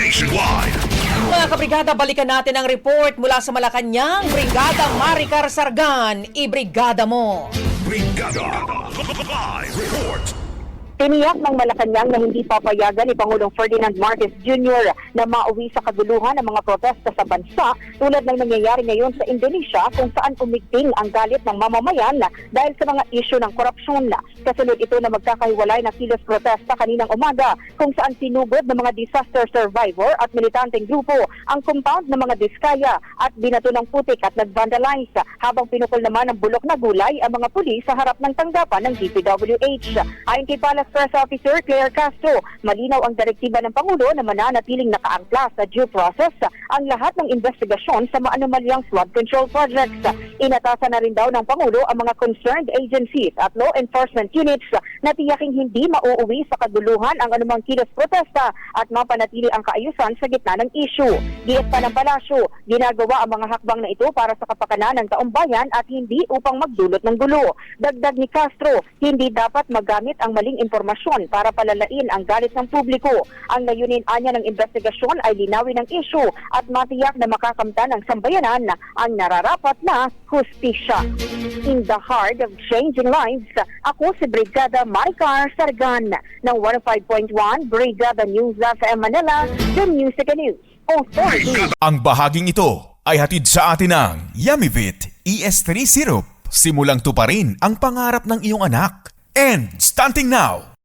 nationwide. Mga kabrigada, balikan natin ang report mula sa Malacanang. Brigada Maricar Sargan, ibrigada mo. Brigada Live Report. Tiniyak ng Malacanang na hindi papayagan ni Pangulong Ferdinand Marcos Jr. na mauwi sa kaguluhan ng mga protesta sa bansa tulad ng nangyayari ngayon sa Indonesia kung saan umigting ang galit ng mamamayan dahil sa mga isyu ng korupsyon. Kasunod ito na magkakahiwalay na kilos protesta kaninang umaga kung saan sinugod ng mga disaster survivor at militanteng grupo ang compound ng mga diskaya at binato ng putik at nag-vandalize habang pinukol naman ng bulok na gulay ang mga pulis sa harap ng tanggapan ng DPWH. Ayon kay Palace Press Officer Claire Castro, malinaw ang direktiba ng Pangulo na mananatiling nakaangkla sa due process ang lahat ng investigasyon sa maanomalyang flood control projects. Inatasan na rin daw ng Pangulo ang mga concerned agencies at law enforcement units na tiyaking hindi mauuwi sa kaguluhan ang anumang kilos protesta at mapanatili ang kaayusan sa gitna ng issue. Giyas pa ng palasyo, ginagawa ang mga hakbang na ito para sa kapakanan ng taong bayan at hindi upang magdulot ng gulo. Dagdag ni Castro, hindi dapat magamit ang maling impormasyon para palalain ang galit ng publiko. Ang layunin anya ng investigasyon ay linawin ang issue at matiyak na makakamtan ng sambayanan ang nararapat na hustisya. In the heart of changing lives, ako si Brigada Maricar Sargan ng 105.1 Brigada News FM Manila, The Music and News Authority. Ang bahaging ito ay hatid sa atin ng Yummy-Vit ES3 Syrup. Simulang tuparin ang pangarap ng iyong anak. And starting now,